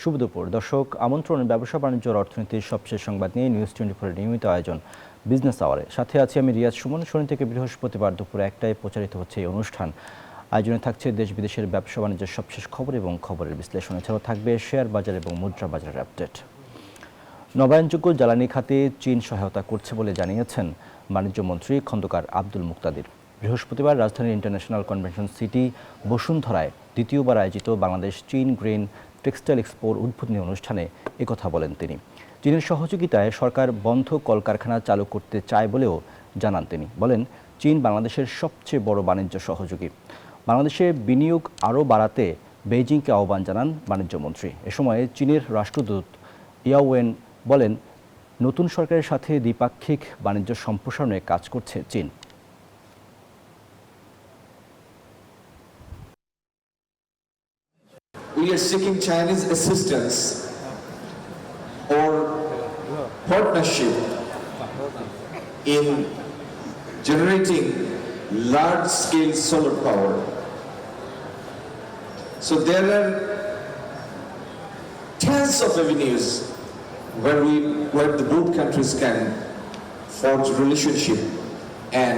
শুভ দুপুর দর্শক, আমন্ত্রণ ব্যবসা বাণিজ্য অর্থনীতির সবশেষ সংবাদ নিয়ে নিউজ 24 নিয়মিত আয়োজন বিজনেস আওয়ারে। সাথে আছি আমি রিয়াজ সুমন। শনি থেকে বৃহস্পতিবার দুপুর 1টায় প্রচারিত হচ্ছে এই অনুষ্ঠান। আয়োজনে থাকছে দেশ বিদেশের ব্যবসা বাণিজ্যের সবশেষ খবর এবং খবরের বিশ্লেষণ। এছাড়াও থাকবে শেয়ার বাজার এবং মুদ্রা বাজারের আপডেট। নবায়নযোগ্য জ্বালানি খাতে চীন সহায়তা করছে বলে জানিয়েছেন বাণিজ্য মন্ত্রী খন্দকার আব্দুল মুক্তাদির। বৃহস্পতিবার রাজধানীর ইন্টারন্যাশনাল কনভেনশন সিটি বসুন্ধরায় দ্বিতীয়বার আয়োজিত বাংলাদেশ চীন গ্রিন টেক্সটাইল এক্সপোর উদ্বোধনী অনুষ্ঠানে একথা বলেন তিনি। চীনের সহযোগিতায় সরকার বন্ধ কলকারখানা চালু করতে চায় বলেও জানান তিনি। বলেন, চীন বাংলাদেশের সবচেয়ে বড় বাণিজ্য সহযোগী। বাংলাদেশে বিনিয়োগ আরও বাড়াতে বেইজিংকে আহ্বান জানান বাণিজ্যমন্ত্রী। এ সময় চীনের রাষ্ট্রদূত ইয়াওয়েন বলেন, নতুন সরকারের সাথে দ্বিপাক্ষিক বাণিজ্য সম্প্রসারণে কাজ করছে চীন। We are seeking Chinese assistance or partnership in generating large-scale solar power. So there are tons of avenues where the both countries can forge relationship and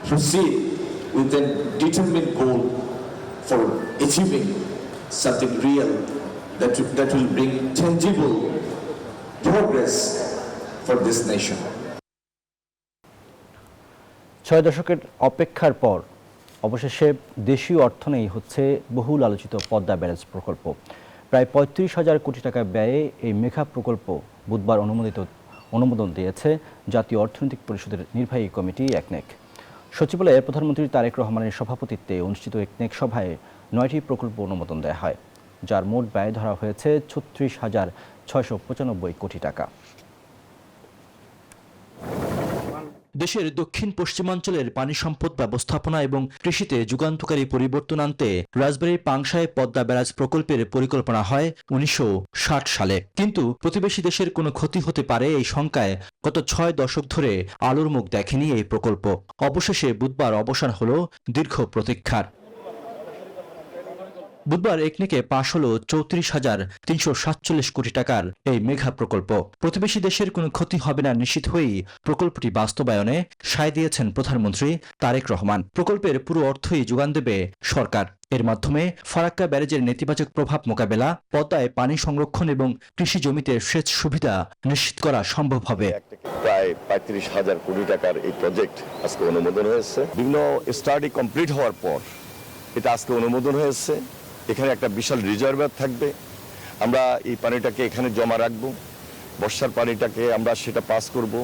proceed with a determined goal for achieving something real that will bring tangible progress for this nation. 6 দশকের অপেক্ষার পর অবশেষে দেশীয় অর্থনেই হচ্ছে বহুল আলোচিত Padma barrage প্রকল্প। প্রায় 35,000 কোটি টাকা ব্যয়ে এই মেঘা প্রকল্প বুধবার অনুমোদন দিয়েছে জাতীয় অর্থনৈতিক পরিষদের নির্বাহী কমিটি একনেক। সচিবালয়ে প্রধানমন্ত্রী তারেক রহমানের সভাপতিত্বে অনুষ্ঠিত একনেক সভায় 9টি প্রকল্প অনুমোদন দেওয়া হয়, যার মোট ব্যয় ধরা হয়েছে 36,695 কোটি টাকা। দেশের দক্ষিণ পশ্চিমাঞ্চলের পানি সম্পদ ব্যবস্থাপনা এবং কৃষিতে যুগান্তকারী পরিবর্তন আনতে রাজবাড়ীর পাংশায় পদ্মা ব্যারাজ প্রকল্পের পরিকল্পনা হয় 1960 সালে। কিন্তু প্রতিবেশী দেশের কোনো ক্ষতি হতে পারে এই শঙ্কায় গত 6 দশক ধরে আলোর মুখ দেখেনি এই প্রকল্প। অবশেষে বুধবার অবসান হলো দীর্ঘ প্রতীক্ষার। বুধবার একনেকে পাশ হল 34,347 কোটি টাকার এই মেঘা প্রকল্প। প্রতিবেশী দেশের কোনো ক্ষতি হবে না নিশ্চিত হয়েই প্রকল্পটি বাস্তবায়নে সায় দিয়েছেন প্রধানমন্ত্রী তারেক রহমান। প্রকল্পের পুরো অর্থই যোগান দেবে সরকার। এর মাধ্যমে ফারাক্কা ব্যারেজের নেতিবাচক প্রভাব মোকাবেলা, পদ্মায় পানি সংরক্ষণ এবং কৃষি জমিতে সেচ সুবিধা নিশ্চিত করা সম্ভব হবে। প্রায় 35,000 কোটি টাকার এই প্রজেক্ট আজকে অনুমোদন হয়েছে। বিভিন্ন স্টাডি কমপ্লিট হওয়ার পর এটা আজকে অনুমোদন হয়েছে। এখানে একটা বিশাল রিজার্ভার থাকবে। আমরা এই পানিটাকে এখানে জমা রাখবো, বর্ষার পানিটাকে আমরা সেটা পাস করব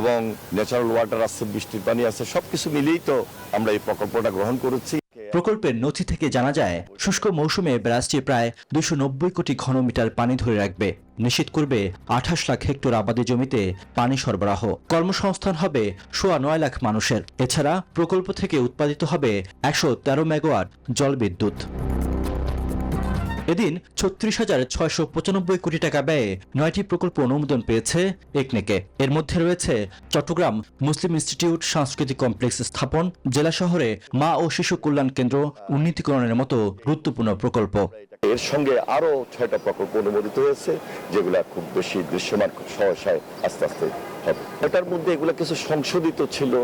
এবং ন্যাচারাল ওয়াটার আছে, বৃষ্টির পানি আছে, সবকিছু মিলিয়েই তো আমরা এই প্রকল্পটা গ্রহণ করেছি। প্রকল্পের নথি থেকে জানা যায়, শুষ্ক মৌসুমে ব্যারাজটি প্রায় 290 কোটি ঘনমিটার পানি ধরে রাখবে, নিশ্চিত করবে 28 লাখ হেক্টর আবাদি জমিতে পানি সরবরাহ। কর্মসংস্থান হবে 9.25 লাখ মানুষের। এছাড়া প্রকল্প থেকে উৎপাদিত হবে 113 মেগাওয়াট জলবিদ্যুৎ। এদিন 36,695 কোটি টাকা ব্যয়ে 9টি প্রকল্প অনুমোদন পেয়েছে একনেকে। এর মধ্যে রয়েছে চট্টগ্রাম মুসলিম ইনস্টিটিউট সাংস্কৃতিক কমপ্লেক্স স্থাপন, জেলা শহরে মা ও শিশু কল্যাণ কেন্দ্র উন্নীতকরণের মতো গুরুত্বপূর্ণ প্রকল্প। এর সঙ্গে আরো 6টা প্রকল্প অনুমোদিত হয়েছে, যেগুলা খুব বেশি দৃশ্যমান সহসায় আস্তে আস্তে হবে। এটার মধ্যে এগুলা কিছু সংশোধিত ছিল।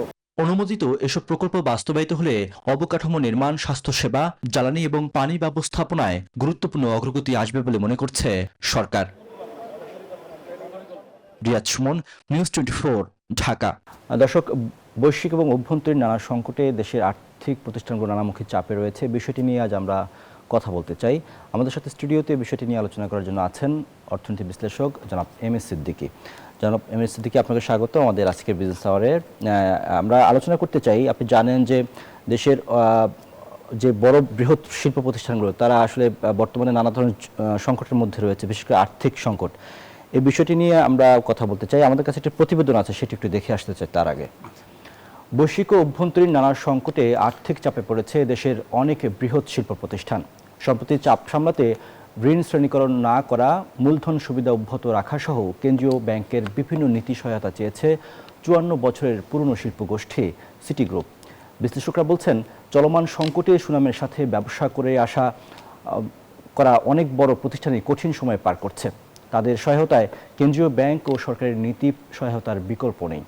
অনুমোদিত এসব প্রকল্প বাস্তবায়িত হলে অবকাঠামো নির্মাণ, স্বাস্থ্যসেবা, জ্বালানি এবং পানি ব্যবস্থাপনায় গুরুত্বপূর্ণ অগ্রগতি আসবে বলে মনে করছে সরকার। রিয়াজ সুমন, নিউজ 24, ঢাকা। দর্শক, বৈশ্বিক এবং অভ্যন্তরীণ নানা সংকটে দেশের আর্থিক প্রতিষ্ঠানগুলো নানামুখী চাপে রয়েছে। বিষয়টি নিয়ে আজ আমরা কথা বলতে চাই। আমাদের সাথে স্টুডিওতে বিষয়টি নিয়ে আলোচনা করার জন্য আছেন অর্থনীতি বিশ্লেষক জনাব এম.এস. সিদ্দিকী। জনাব এম.এস. সিদ্দিকী, আপনাকে স্বাগত আমাদের আজকের বিজনেস আওয়ারে। আমরা আলোচনা করতে চাই, আপনি জানেন যে দেশের যে বড় বৃহৎ শিল্প প্রতিষ্ঠানগুলো তারা আসলে বর্তমানে নানা ধরনের সংকটের মধ্যে রয়েছে, বিশেষ করে আর্থিক সংকট। এই বিষয়টি নিয়ে আমরা কথা বলতে চাই। আমাদের কাছে একটা প্রতিবেদন আছে, সেটি একটু দেখে আসতে চাই। তার আগে, বৈশ্বিক ও অভ্যন্তরীণ নানা সংকটে আর্থিক চাপে পড়েছে দেশের অনেক বৃহৎ শিল্প প্রতিষ্ঠান। সম্প্রতি চাপ সামলাতে ঋণ শ্রেণীকরণ না করা, মূলধন সুবিধা অব্যাহত রাখা সহ কেন্দ্রীয় ব্যাংকের বিভিন্ন নীতি সহায়তা চেয়েছে 54 বছরের পুরনো শিল্পগোষ্ঠী সিটি গ্রুপ। বিশ্লেষকরা বলছেন, চলমান সংকটে সুনামের সাথে ব্যবসা করে আসা করা অনেক বড় প্রতিষ্ঠানই কঠিন সময় পার করছে। তাদের সহায়তায় কেন্দ্রীয় ব্যাংক ও সরকারের নীতি সহায়তার বিকল্প নেই।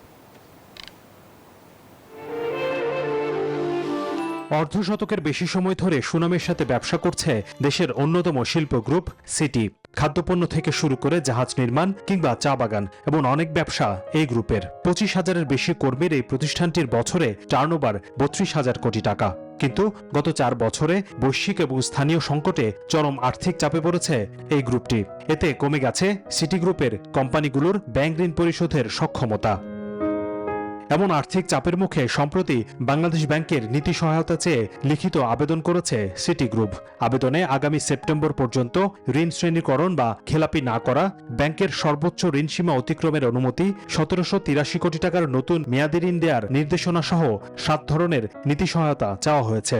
অর্ধশতকের বেশি সময় ধরে সুনামের সাথে ব্যবসা করছে দেশের অন্যতম শিল্প গ্রুপ সিটি। খাদ্যপণ্য থেকে শুরু করে জাহাজ নির্মাণ কিংবা চা বাগান এবং অনেক ব্যবসা এই গ্রুপের। 25,000-এর বেশি কর্মীর এই প্রতিষ্ঠানটির বছরে টার্নওভার 32,000 কোটি টাকা। কিন্তু গত 4 বছরে বৈশ্বিক এবং স্থানীয় সংকটে চরম আর্থিক চাপে পড়েছে এই গ্রুপটি। এতে কমে গেছে সিটি গ্রুপের কোম্পানিগুলোর ব্যাংক ঋণ পরিশোধের সক্ষমতা। এমন আর্থিক চাপের মুখে সম্প্রতি বাংলাদেশ ব্যাংকের নীতি সহায়তা চেয়ে লিখিত আবেদন করেছে সিটি গ্রুপ। আবেদনে আগামী সেপ্টেম্বর পর্যন্ত ঋণ শ্রেণীকরণ বা খেলাপি না করা, ব্যাংকের সর্বোচ্চ ঋণ সীমা অতিক্রমের অনুমতি, 1783 কোটি টাকার নতুন মেয়াদি ঋণ দেওয়ার নির্দেশনা সহ 7 ধরনের নীতি সহায়তা চাওয়া হয়েছে।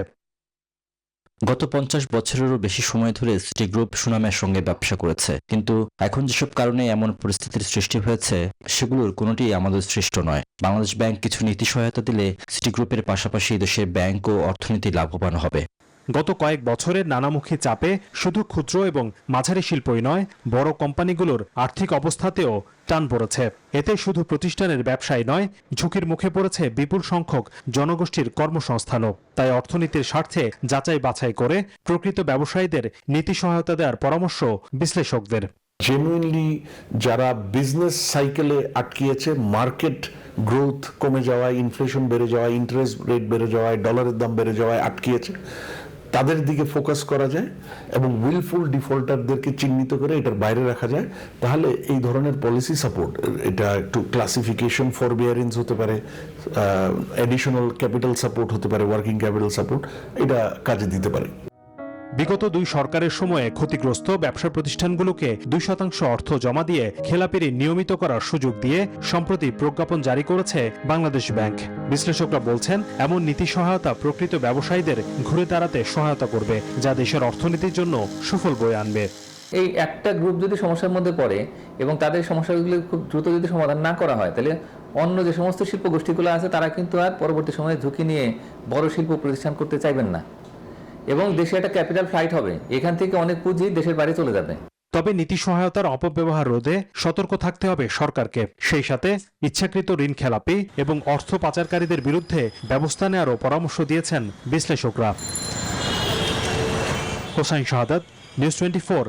গত 50 বছরেরও বেশি সময় ধরে সিটি গ্রুপ সুনামের সঙ্গে ব্যবসা করেছে, কিন্তু এখন যেসব কারণে এমন পরিস্থিতির সৃষ্টি হয়েছে সেগুলোর কোনোটিই আমাদের সৃষ্ট নয়। বাংলাদেশ ব্যাংক কিছু নীতি সহায়তা দিলে সিটি গ্রুপের পাশাপাশি দেশের ব্যাংক ও অর্থনীতি লাভবান হবে। গত কয়েক বছরের নানামুখী চাপে শুধু ক্ষুদ্র এবং মাঝারি শিল্পই নয়, বড় কোম্পানিগুলোর আর্থিক অবস্থাতেও টান পড়েছে। এতে শুধু প্রতিষ্ঠানের ব্যবসায় নয়, ঝুঁকির মুখে পড়েছে বিপুল সংখ্যক জনগোষ্ঠীর কর্মসংস্থানও। তাই অর্থনীতির স্বার্থে যাচাই বাছাই করে প্রকৃত ব্যবসায়ীদের নীতি সহায়তা দেওয়ার পরামর্শ বিশ্লেষকদের। জেনুইনলি যারা বিজনেস সাইকেলে আটকিয়েছে, মার্কেট গ্রোথ কমে যাওয়ায়, ইনফ্লেশন বেড়ে যাওয়ায়, ইন্টারেস্ট রেট বেড়ে যাওয়ায়, ডলারের দাম বেড়ে যাওয়ায় আটকিয়েছে, তাদের দিকে ফোকাস করা যায় এবং উইলফুল ডিফল্টারদেরকে চিহ্নিত করে এটার বাইরে রাখা যায়, তাহলে এই ধরনের পলিসি সাপোর্ট, এটা একটু ক্লাসিফিকেশন ফরবিয়ারেন্স হতে পারে, অ্যাডিশনাল ক্যাপিটাল সাপোর্ট হতে পারে, ওয়ার্কিং ক্যাপিটাল সাপোর্ট, এটা কাজে দিতে পারে। বিগত 2 সরকারের সময়ে ক্ষতিগ্রস্ত ব্যবসা প্রতিষ্ঠানগুলোকে 2% অর্থ জমা দিয়ে খেলাপি ঋণ নিয়মিত করার সুযোগ দিয়ে সম্প্রতি প্রজ্ঞাপন জারি করেছে বাংলাদেশ ব্যাংক। বিশ্লেষকরা বলছেন, এমন নীতি সহায়তা প্রকৃত ব্যবসায়ীদের ঘুরে দাঁড়াতে সহায়তা করবে, যা দেশের অর্থনীতির জন্য সুফল বয়ে আনবে। এই একটা গ্রুপ যদি সমস্যার মধ্যে পড়ে এবং তাদের সমস্যাগুলি খুব দ্রুত যদি সমাধান না করা হয়, তাহলে অন্য যে সমস্ত শিল্প গোষ্ঠীগুলো আছে তারা কিন্তু আর পরবর্তী সময়ে ঝুঁকি নিয়ে বড় শিল্প প্রতিষ্ঠান করতে চাইবেন না এবং দেশে একটা ক্যাপিটাল ফ্লাইট হবে, এখান থেকে অনেক পুঁজি দেশের বাইরে চলে যাবে। তবে নীতি সহায়তার অপব্যবহার রোধে সতর্ক থাকতে হবে সরকারকে। সেই সাথে ইচ্ছাকৃত ঋণ খেলাপি এবং অর্থ পাচারকারীদের বিরুদ্ধে ব্যবস্থা নেওয়ারও পরামর্শ দিয়েছেন বিশ্লেষকরা। হোসাইন শাহাদাত, নিউজ 24,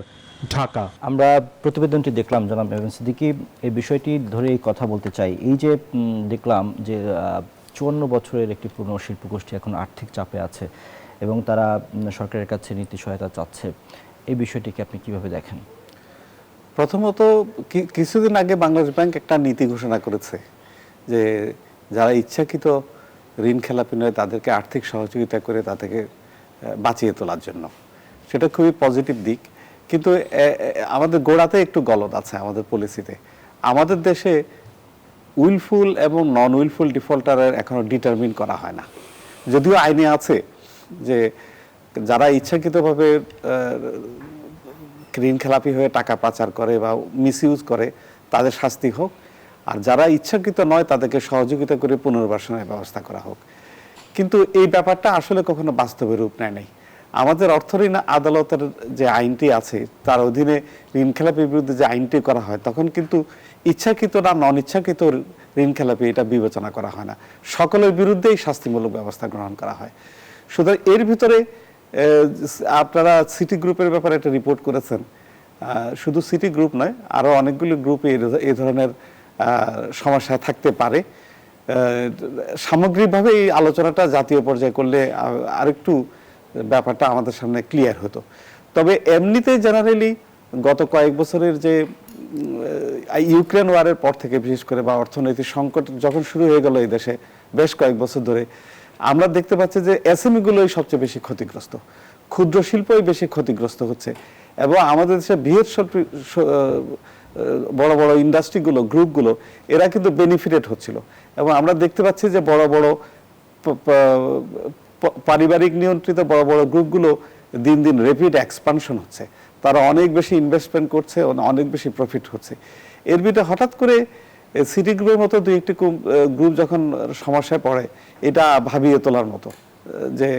ঢাকা। আমরা প্রতিবেদনটি দেখলাম, জনাব এমএম সিদ্দিকী, এই বিষয়টি ধরেই কথা বলতে চাই। এই যে দেখলাম যে 54 বছরের একটি পুরনো শিল্পগোষ্ঠী এখন আর্থিক চাপে আছে এবং তারা সরকারের কাছে নীতি সহায়তা চাচ্ছে, এই বিষয়টিকে আপনি কিভাবে দেখেন? প্রথমত, কিছুদিন আগে বাংলাদেশ ব্যাংক একটা নীতি ঘোষণা করেছে যে যারা ইচ্ছাকৃত ঋণ খেলাপি নয় তাদেরকে আর্থিক সহযোগিতা করে তাদেরকে বাঁচিয়ে তোলার জন্য। সেটা খুবই পজিটিভ দিক, কিন্তু আমাদের গোড়াতে একটু গলদ আছে আমাদের পলিসিতে। আমাদের দেশে উইলফুল এবং নন উইলফুল ডিফল্টারের এখনো ডিটারমিন করা হয় না, যদিও আইনে আছে যে যারা ইচ্ছাকৃতভাবে ঋণ খেলাপি হয়ে টাকা পাচার করে বা মিসইউজ করে তাদের শাস্তি হোক, আর যারা ইচ্ছাকৃত নয় তাদেরকে সহযোগিতা করে পুনর্বাসনের ব্যবস্থা করা হোক। কিন্তু এই ব্যাপারটা আসলে কখনো বাস্তবে রূপ নেয় নাই। আমাদের অর্থঋণ আদালতের যে আইনটি আছে তার অধীনে ঋণ খেলাপির বিরুদ্ধে যে আইনটি করা হয়, তখন কিন্তু ইচ্ছাকৃত না নন ইচ্ছাকৃত ঋণ খেলাপি এটা বিবেচনা করা হয় না, সকলের বিরুদ্ধেই শাস্তিমূলক ব্যবস্থা গ্রহণ করা হয়। সুতরাং এর ভিতরে আপনারা সিটি গ্রুপের ব্যাপারে একটা রিপোর্ট করেছেন, শুধু সিটি গ্রুপ নয়, আরও অনেকগুলো গ্রুপে এই ধরনের সমস্যা থাকতে পারে। সামগ্রিকভাবে এই আলোচনাটা জাতীয় পর্যায়ে করলে আরেকটু ব্যাপারটা আমাদের সামনে ক্লিয়ার হতো। তবে এমনিতে জেনারেলি গত কয়েক বছরের যে ইউক্রেন ওয়ারের পর থেকে বিশেষ করে বা অর্থনৈতিক সংকট যখন শুরু হয়ে গেল এই দেশে বেশ কয়েক বছর ধরে, আমরা দেখতে পাচ্ছি যে এসএমইগুলোই সবচেয়ে বেশি ক্ষতিগ্রস্ত, ক্ষুদ্র শিল্পই বেশি ক্ষতিগ্রস্ত হচ্ছে এবং আমাদের দেশে বৃহৎ বড় বড় ইন্ডাস্ট্রিগুলো, গ্রুপগুলো, এরা কিন্তু বেনিফিটেড হচ্ছিল এবং আমরা দেখতে পাচ্ছি যে বড় বড় পারিবারিক নিয়ন্ত্রিত বড় বড় গ্রুপগুলো দিন দিন র্যাপিড এক্সপানশন হচ্ছে, তারা অনেক বেশি ইনভেস্টমেন্ট করছে, অনেক বেশি প্রফিট হচ্ছে। এর ভিতরে হঠাৎ করে সিটি গ্রুপের মতো দুই একটি গ্রুপ যখন সমস্যায় পড়ে, এটা ভাবিয়ে তোলার মতো যে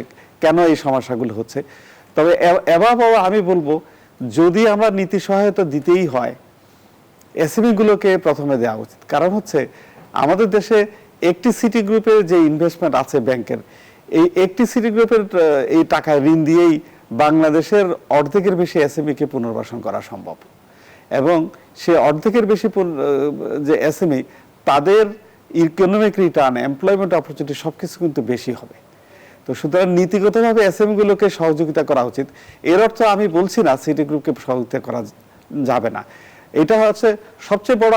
কেন এই সমস্যাগুলো হচ্ছে। তবে এভাবে আমি বলবো যদি আমরা নীতি সহায়তা দিতেই হয় এসএমই গুলোকে প্রথমে দেওয়া উচিত। কারণ হচ্ছে আমাদের দেশে একটি সিটি গ্রুপের যে ইনভেস্টমেন্ট আছে ব্যাংকের, এই একটি সিটি গ্রুপের এই টাকায় ঋণ দিয়েই বাংলাদেশের অর্ধেকের বেশি এসএমই কে পুনর্বাসন করা সম্ভব, এবং সে অর্ধেকের বেশি যে এসএমই তাদের ইকোনমিক রিটার্ন, এমপ্লয়মেন্ট অপরচুনিটি সবকিছু কিন্তু বেশি হবে। তো সুতরাং নীতিগতভাবে এসএমই গুলোকে সহযোগিতা করা উচিত। এর অর্থ আমি বলছি না সিটি গ্রুপকে সহযোগিতা করা যাবে না। এটা হচ্ছে সবচেয়ে বড়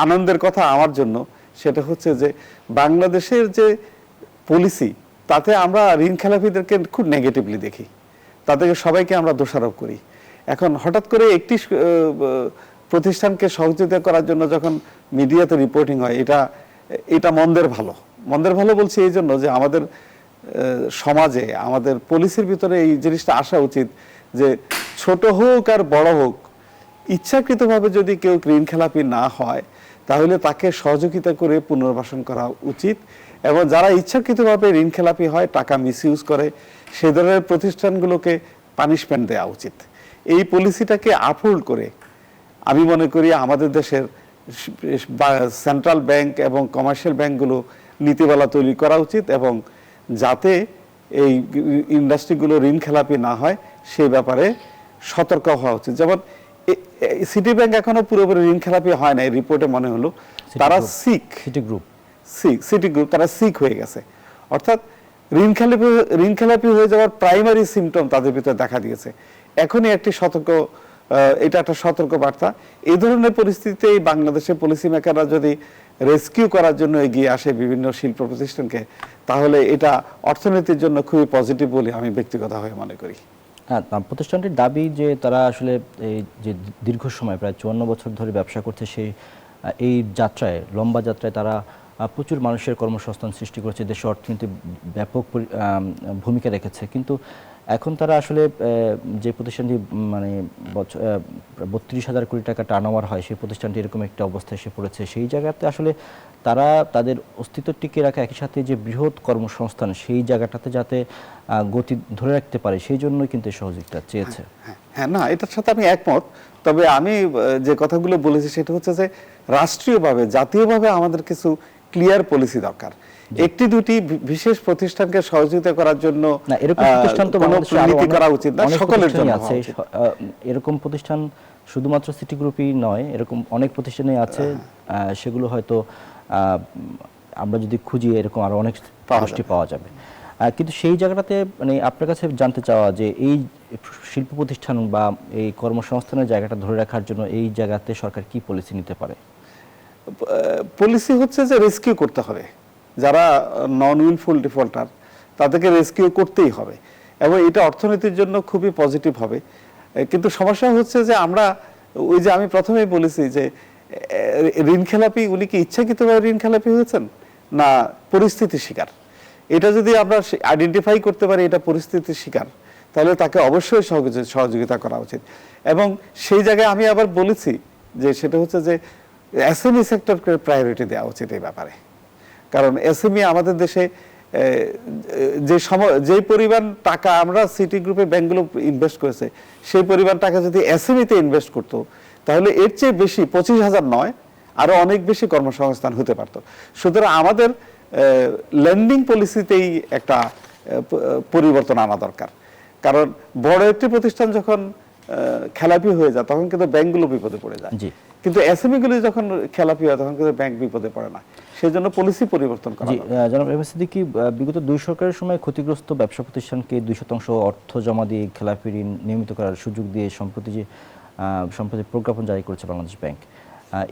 আনন্দের কথা আমার জন্য, সেটা হচ্ছে যে বাংলাদেশের যে পলিসি তাতে আমরা ঋণ খেলাপিদেরকে খুব নেগেটিভলি দেখি, তাদেরকে সবাইকে আমরা দোষারোপ করি। এখন হঠাৎ করে একটি প্রতিষ্ঠানকে সহযোগিতা করার জন্য যখন মিডিয়াতে রিপোর্টিং হয়, এটা মন্দের ভালো বলছি এই জন্য যে আমাদের সমাজে আমাদের পলিসির ভিতরে এই জিনিসটা আসা উচিত যে ছোট হোক আর বড় হোক ইচ্ছাকৃতভাবে যদি কেউ ঋণ খেলাপি না হয় তাহলে তাকে সহযোগিতা করে পুনর্বাসন করা উচিত, এবং যারা ইচ্ছাকৃতভাবে ঋণ খেলাপি হয়, টাকা মিসইউজ করে, সে ধরনের প্রতিষ্ঠানগুলোকে পানিশমেন্ট দেওয়া উচিত। এই পলিসিটাকে আপহোল্ড করে আমি মনে করি আমাদের দেশের সেন্ট্রাল ব্যাংক এবং কমার্শিয়াল ব্যাংকগুলো নীতিমালা তৈরি করা উচিত, এবং যাতে এই ইন্ডাস্ট্রিগুলো ঋণ খেলাপি না হয় সেই ব্যাপারে সতর্ক হওয়া উচিত। যেমন সিটি ব্যাংক এখনো পুরোপুরি ঋণ খেলাপি হয় না, এই রিপোর্টে মনে হলো তারা সিটি গ্রুপ তারা সিক হয়ে গেছে, অর্থাৎ ঋণ খেলাপি হয়ে যাওয়ার প্রাইমারি সিমটম তাদের ভিতরে দেখা দিয়েছে। এখনই একটি এটা একটা সতর্ক বার্তা। এই ধরনের পরিস্থিতিতে বাংলাদেশের পলিসি মেকাররা যদি রেস্কিউ করার জন্য এগিয়ে আসে বিভিন্ন শিল্প প্রতিষ্ঠানকে, তাহলে এটা অর্থনীতির জন্য খুবই পজিটিভ বলে আমি ব্যক্তিগতভাবে মনে করি। হ্যাঁ, প্রতিষ্ঠানটির দাবি যে তারা আসলে এই যে দীর্ঘ সময় প্রায় 54 বছর ধরে ব্যবসা করছে, এই লম্বা যাত্রায় তারা প্রচুর মানুষের কর্মসংস্থান সৃষ্টি করেছে, দেশের অর্থনীতি ব্যাপক ভূমিকা রেখেছে। কিন্তু এখন তারা আসলে যে প্রতিষ্ঠানটি মানে 32,000 কোটি টাকা টার্নওভার হয়, সেই প্রতিষ্ঠানটি এরকম একটা অবস্থায় এসে পড়েছে। সেই জায়গাতে আসলে তারা তাদের অস্তিত্ব টিকিয়ে রাখা, একই সাথে যে বৃহৎ কর্মসংস্থান সেই জায়গাটাতে যাতে গতি ধরে রাখতে পারে, সেই জন্যই কিন্তু সহযোগিতা চেয়েছে। হ্যাঁ, না, এটার সাথে আমি একমত। তবে আমি যে কথাগুলো বলেছি সেটা হচ্ছে যে রাষ্ট্রীয়ভাবে, জাতীয়ভাবে আমাদের কিছু ক্লিয়ার পলিসি দরকার। একটি দুটি বিশেষ প্রতিষ্ঠানকে সহযোগিতা করার জন্য না, এরকম প্রতিষ্ঠান তো নীতি করা উচিত না, সকলের জন্য আছে। এরকম প্রতিষ্ঠান শুধুমাত্র সিটি গ্রুপই নয়, এরকম অনেক প্রতিষ্ঠানই আছে, সেগুলো হয়তো আমরা যদি খুঁজি এরকম আরো অনেক গোষ্ঠী পাওয়া যাবে। কিন্তু সেই জায়গাটাতে মানে আপনার কাছে জানতে চাওয়া যে এই শিল্প প্রতিষ্ঠান বা এই কর্মসংস্থানের জায়গাটা ধরে রাখার জন্য এই জায়গাতে সরকার কি পলিসি নিতে পারে? পলিসি হচ্ছে যে রেস্কিউ করতে হবে, যারা নন উইলফুল ডিফল্টার তাদেরকে রেস্কিউ করতেই হবে, এবং এটা অর্থনীতির জন্য খুবই পজিটিভ হবে। কিন্তু সমস্যা হচ্ছে যে আমরা ওই যে আমি প্রথমেই বলেছি যে ঋণ খেলাপি, উনি কি ইচ্ছাকৃতভাবে ঋণ খেলাপি হয়েছেন না পরিস্থিতির শিকার, এটা যদি আমরা আইডেন্টিফাই করতে পারি এটা পরিস্থিতির শিকার, তাহলে তাকে অবশ্যই সহযোগিতা করা উচিত। এবং সেই জায়গায় আমি আবার বলেছি যে সেটা হচ্ছে যে এসএমই সেক্টরকে প্রায়োরিটি দেওয়া উচিত এই ব্যাপারে। কারণ এসএমই আমাদের দেশে যে পরিমাণ টাকা আমরা সিটি গ্রুপে ব্যাংকগুলো ইনভেস্ট করেছে, সেই পরিমাণ টাকা যদি এসএমইতে ইনভেস্ট করতো তাহলে এর চেয়ে বেশি 25,000 নয়, আরো অনেক বেশি কর্মসংস্থান হতে পারত। সুতরাং আমাদের লেন্ডিং পলিসিতেই একটা পরিবর্তন আনা দরকার। কারণ বড় একটি প্রতিষ্ঠান যখন খেলাপি হয়ে যায় তখন কিন্তু ব্যাংকগুলো বিপদে পড়ে যায়, কিন্তু এসএমই গুলি যখন খেলাপি হয় তখন কিন্তু ব্যাংক বিপদে পড়ে না। সেই জন্য পলিসি পরিবর্তন করা। জনাব এম এ সিদ্দিকী, বিগত 2 সরকারের সময় ক্ষতিগ্রস্ত ব্যবসা প্রতিষ্ঠানকে 2% অর্থ জমা দিয়ে খেলাপি ঋণ নিয়মিত করার সুযোগ দিয়ে সম্প্রতি প্রজ্ঞাপন জারি করেছে বাংলাদেশ ব্যাংক।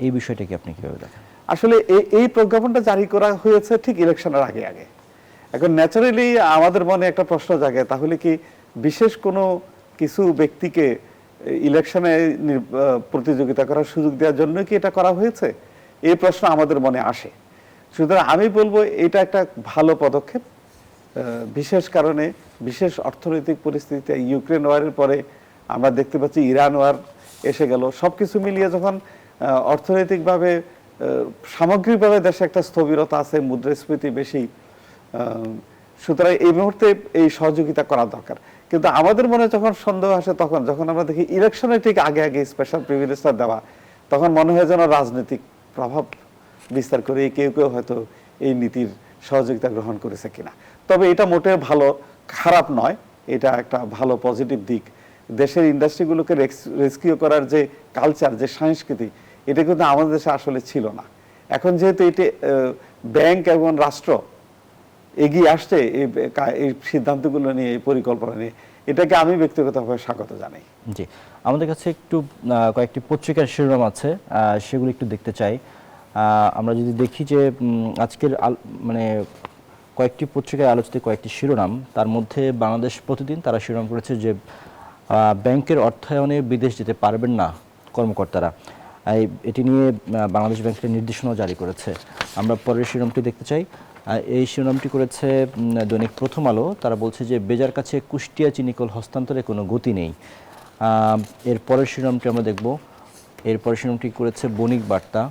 এই বিষয়টাকে আপনি কিভাবে দেখেন? আসলে এই প্রজ্ঞাপনটা জারি করা হয়েছে ঠিক ইলেকশনের আগে। এখন ন্যাচারালি আমাদের মনে একটা প্রশ্ন জাগে, তাহলে কি বিশেষ কোনো কিছু ব্যক্তিকে ইলেকশনে প্রতিযোগিতা করার সুযোগ দেওয়ার জন্য কি এটা করা হয়েছে? এই প্রশ্ন আমাদের মনে আসে। সুতরাং আমি বলবো এটা একটা ভালো পদক্ষেপ। বিশেষ কারণে, বিশেষ অর্থনৈতিক পরিস্থিতিতে, ইউক্রেন ওয়ারের পরে আমরা দেখতে পাচ্ছি ইরান ওয়ার এসে গেল, সবকিছু মিলিয়ে যখন অর্থনৈতিকভাবে সামগ্রিকভাবে দেশে একটা স্থবিরতা আছে, মুদ্রাস্ফীতি বেশি, সুতরাং এই মুহূর্তে এই সহযোগিতা করা দরকার। কিন্তু আমাদের মনে যখন সন্দেহ আসে তখন যখন আমরা দেখি ইলেকশনের ঠিক আগে আগে স্পেশাল প্রিভিলেজটা দেওয়া, তখন মনে হয় যেন রাজনৈতিক প্রভাব বিস্তার করে কেউ কেউ হয়তো এই নীতির সহযোগিতা গ্রহণ করেছে কিনা। তবে এটা মোটে ভালো, খারাপ নয়, এটা একটা ভালো পজিটিভ দিক। দেশের ইন্ডাস্ট্রিগুলোকে রেস্কিউ করার যে কালচার, যে সংস্কৃতি, এটা কিন্তু আমাদের দেশে আসলে ছিল না। এখন যেহেতু এটি ব্যাংক এবং রাষ্ট্র এগিয়ে আসছে এই সিদ্ধান্তগুলো নিয়ে, এই পরিকল্পনা নিয়ে, এটাকে আমি ব্যক্তিগতভাবে স্বাগত জানাই। জি, আমাদের কাছে একটু কয়েকটি পত্রিকার শিরোনাম আছে, সেগুলো একটু দেখতে চাই। আমরা যদি দেখি যে আজকের মানে কয়েকটি পত্রিকায় আলোচিত কয়েকটি শিরোনাম, তার মধ্যে বাংলাদেশ প্রতিদিন তারা শিরোনাম করেছে যে ব্যাংকের অর্থায়নে বিদেশ যেতে পারবেন না কর্মকর্তারা। এটি নিয়ে বাংলাদেশ ব্যাংকের নির্দেশনাও জারি করেছে। আমরা পরের শিরোনামটি দেখতে চাই। এই শিরোনামটি করেছে দৈনিক প্রথম আলো। তারা বলছে যে বেজার কাছে কুষ্টিয়া চিনিকল হস্তান্তরে কোনো গতি নেই। এর পরের শিরোনামটি আমরা দেখব। এর পরের শিরোনামটি করেছে বণিক বার্তা।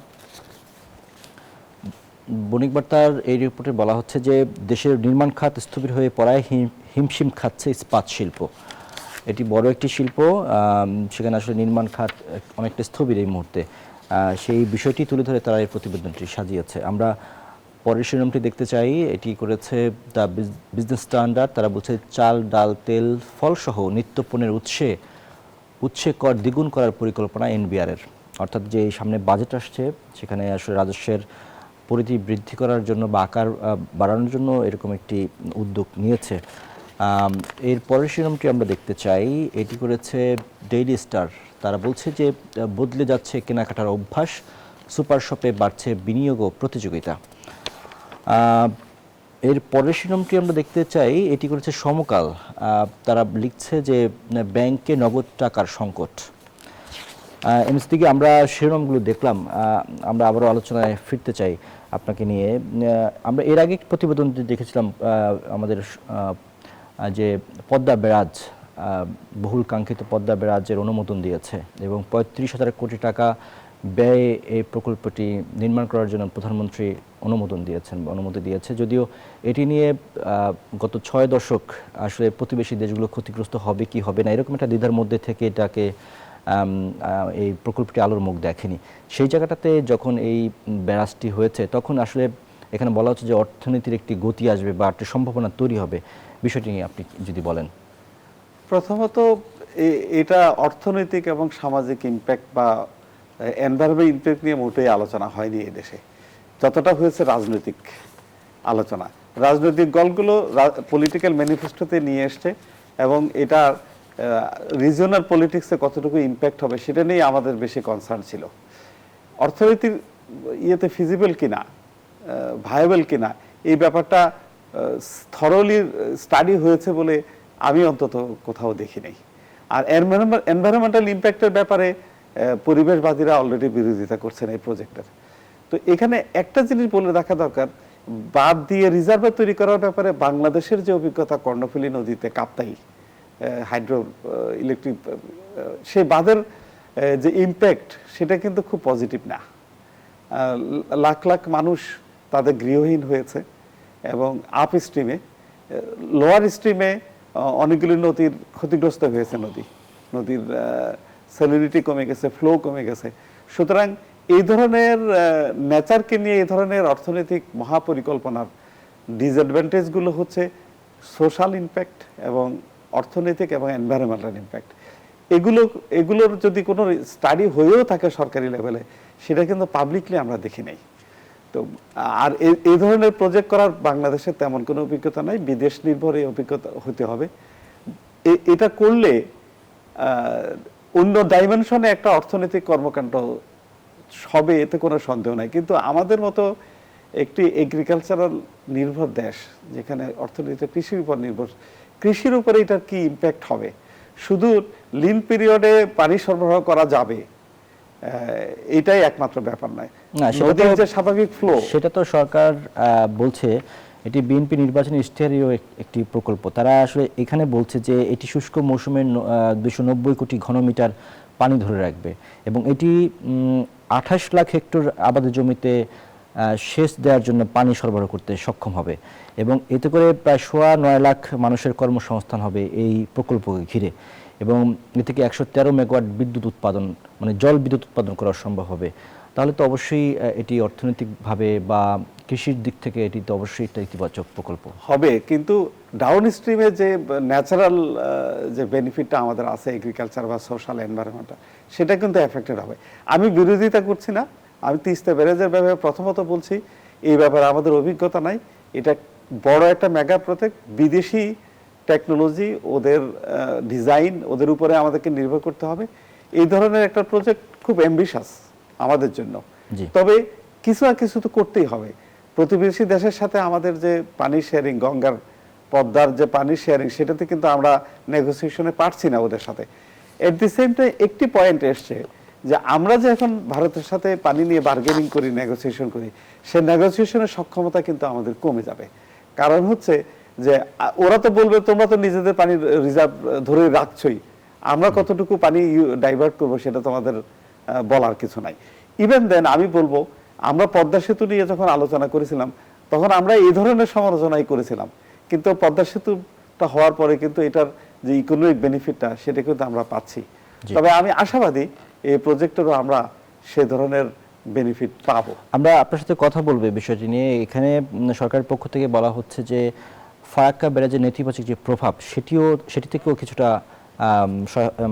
বণিক বার্তার এই রিপোর্টে বলা হচ্ছে যে দেশের নির্মাণ খাত স্থবির হয়ে পড়ায় হিমশিম খাচ্ছে ইস্পাত শিল্প। এটি বড় একটি শিল্প, সেখানে আসলে নির্মাণ খাত অনেকটা স্থবির এই মুহূর্তে। সেই বিষয়টি তুলে ধরে তারা এই প্রতিবেদনটি সাজিয়েছে। আমরা পরের শিরোনামটি দেখতে চাই। এটি করেছে দ্য বিজনেস স্ট্যান্ডার্ড। তারা বলছে চাল, ডাল, তেল, ফলসহ নিত্যপণ্যের উৎসে কর দ্বিগুণ করার পরিকল্পনা এনবিআরের। অর্থাৎ যে সামনে বাজেট আসছে, সেখানে আসলে রাজস্বের পরিধি বৃদ্ধি করার জন্য বা আকার বাড়ানোর জন্য এরকম একটি উদ্যোগ নিয়েছে। এর পরের শিরোনামটি আমরা দেখতে চাই। এটি করেছে ডেইলি স্টার। তারা বলছে যে বদলে যাচ্ছে কেনাকাটার অভ্যাস, সুপার শপে বাড়ছে বিনিয়োগ ও প্রতিযোগিতা। এর পরের শিরোনামটি আমরা দেখতে চাই। এটি করেছে সমকাল। তারা লিখছে যে ব্যাংকে নগদ টাকার সংকট। এমএস দিকে আমরা শিরোনামগুলো দেখলাম। আমরা আবারও আলোচনায় ফিরতে চাই আপনাকে নিয়ে। আমরা এর আগে প্রতিবেদন দেখেছিলাম আমাদের যে পদ্মা ব্যারাজ, বহুল কাঙ্ক্ষিত পদ্মা ব্যারাজের অনুমোদন দিয়েছে এবং ৩৫,০০০ কোটি টাকা ব্যয়ে এই প্রকল্পটি নির্মাণ করার জন্য প্রধানমন্ত্রী অনুমতি দিয়েছে। যদিও এটি নিয়ে গত ৬ দশক আসলে প্রতিবেশী দেশগুলো ক্ষতিগ্রস্ত হবে কি হবে না, এরকম একটা দ্বিধার মধ্যে থেকে এটাকে এই প্রকল্পটি আলোর মুখ দেখেনি। সেই জায়গাটাতে যখন এই ব্যারাজটি হয়েছে, তখন আসলে এখানে বলা হচ্ছে যে অর্থনীতির একটি গতি আসবে বা একটা সম্ভাবনা তৈরি হবে। বিষয়টি নিয়ে আপনি যদি বলেন। প্রথমত এটা অর্থনৈতিক এবং সামাজিক ইম্প্যাক্ট বা এনভায়রনমেন্ট ইম্প্যাক্ট নিয়ে মোটেই আলোচনা হয়নি এই দেশে, যতটা হয়েছে রাজনৈতিক আলোচনা। রাজনৈতিক দলগুলো পলিটিক্যাল ম্যানিফেস্টোতে নিয়ে এসছে এবং এটা রিজিওনাল পলিটিক্সে কতটুকু ইম্প্যাক্ট হবে সেটা নিয়ে আমাদের বেশি কনসার্ন ছিল। অর্থনীতির ইয়েতে ফিজিবল কিনা, ভায়াবল কিনা, এই ব্যাপারটা থরলি স্টাডি হয়েছে বলে আমি অন্তত কোথাও দেখি নাই। আর এনভায়রনমেন্টাল ইম্প্যাক্টের ব্যাপারে পরিবেশবাদীরা অলরেডি বিরোধিতা করছেন এই প্রজেক্টের। তো এখানে একটা জিনিস বলে রাখা দরকার, বাঁধ দিয়ে রিজার্ভার তৈরি করার ব্যাপারে বাংলাদেশের যে অভিজ্ঞতা, কর্ণফুলী নদীতে কাপ্তাই হাইড্রো ইলেকট্রিক, সেই বাঁধের যে ইম্প্যাক্ট সেটা কিন্তু খুব পজিটিভ না। লাখ লাখ মানুষ তাদের গৃহহীন হয়েছে এবং আপ স্ট্রিমে, লোয়ার স্ট্রিমে অনেকগুলি নদীর ক্ষতিগ্রস্ত হয়েছে। নদীর স্যালিনিটি কমে গেছে, ফ্লো কমে গেছে। সুতরাং এই ধরনের নেচারকে নিয়ে এই ধরনের অর্থনৈতিক মহাপরিকল্পনার ডিসঅ্যাডভান্টেজগুলো হচ্ছে সোশ্যাল ইম্প্যাক্ট এবং অর্থনৈতিক এবং এনভায়রনমেন্টাল ইম্প্যাক্ট। এগুলোর যদি কোনো স্টাডি হয়েও থাকে সরকারি লেভেলে, সেটা কিন্তু পাবলিকলি আমরা দেখি নাই। তো আর এই ধরনের প্রজেক্ট করার বাংলাদেশের তেমন কোনো অভিজ্ঞতা নাই, বিদেশ নির্ভর এই অভিজ্ঞতা হতে হবে। এটা করলে অন্য ডাইমেনশনে একটা অর্থনৈতিক কর্মকাণ্ড হবে, এতে কোনো সন্দেহ নাই। কিন্তু আমাদের মতো একটি এগ্রিকালচারাল নির্ভর দেশ, যেখানে অর্থনীতি কৃষির উপর নির্ভর, কৃষির উপরে এটার কি ইম্প্যাক্ট হবে? শুধু লিন পিরিয়ডে পানি সরবরাহ করা যাবে এটাই একমাত্র ব্যাপার নয়, নদীর যে স্বাভাবিক ফ্লো, সেটা তো সরকার বলছে এটি বিএনপি নির্বাচনী ইশতেহারেরও একটি প্রকল্প। তারা আসলে এখানে বলছে যে এটি শুষ্ক মৌসুমে 290 কোটি ঘনমিটার পানি ধরে রাখবে এবং এটি 28 লাখ হেক্টর আবাদি জমিতে সেচ দেওয়ার জন্য পানি সরবরাহ করতে সক্ষম হবে এবং এতে করে প্রায় 9.5 লাখ মানুষের কর্মসংস্থান হবে এই প্রকল্পকে ঘিরে এবং এ থেকে 113 মেগাওয়াট বিদ্যুৎ উৎপাদন মানে জল বিদ্যুৎ উৎপাদন করা সম্ভব হবে। তাহলে তো অবশ্যই এটি অর্থনৈতিকভাবে বা কৃষির দিক থেকে এটি তো অবশ্যই একটা ইতিবাচক প্রকল্প হবে, কিন্তু ডাউন স্ট্রিমে যে ন্যাচারাল যে বেনিফিটটা আমাদের আছে এগ্রিকালচার বা সোশ্যাল এনভায়রনমেন্টটা, সেটা কিন্তু এফেক্টেড হবে। আমি বিরোধিতা করছি না, আমি তিস্তা ব্যারেজের ব্যাপারে প্রথমত বলছি এই ব্যাপারে আমাদের অভিজ্ঞতা নাই। এটা বড় একটা মেগা প্রজেক্ট, বিদেশি টেকনোলজি, ওদের ডিজাইন, ওদের উপরে আমাদেরকে নির্ভর করতে হবে। এই ধরনের একটা প্রজেক্ট খুব অ্যাম্বিশাস আমাদের জন্য, তবে কিছু না কিছু তো করতেই হবে। প্রতিবেশী দেশের সাথে আমাদের যে পানি শেয়ারিং, গঙ্গার পদ্মার যে পানি শেয়ারিং, সেটাতে কিন্তু আমরা নেগোসিয়েশনে পারছি না ওদের সাথে। এট দি সেম টাইম একটি পয়েন্ট এসছে যে আমরা যে এখন ভারতের সাথে পানি নিয়ে বার্গেনিং করি, নেগোসিয়েশন করি, সে নেগোসিয়েশনের সক্ষমতা কিন্তু আমাদের কমে যাবে। কারণ হচ্ছে যে ওরা তো বলবে তোমরা তো নিজেদের পানি রিজার্ভ ধরে রাখছই, আমরা কতটুকু পানি ডাইভার্ট করবো সেটা তোমাদের বলার কিছু নাই। ইভেন দেন আমি বলবো, আমরা পদ্মা সেতু নিয়ে যখন আলোচনা করেছিলাম তখন আমরা এই ধরনের সমালোচনাই করেছিলাম, কিন্তু পদ্মা সেতুটা হওয়ার পরে কিন্তু এটার যে ইকোনমিক বেনিফিটটা সেটা কিন্তু আমরা পাচ্ছি। তবে আমি আশাবাদী এই প্রজেক্টেরও আমরা সে ধরনের বেনিফিট পাবো। আমরা আপনার সাথে কথা বলবো বিষয়টি নিয়ে। এখানে সরকারের পক্ষ থেকে বলা হচ্ছে যে ফারাক্কা ব্যারাজের নেতিবাচক যে প্রভাব সেটি থেকেও কিছুটা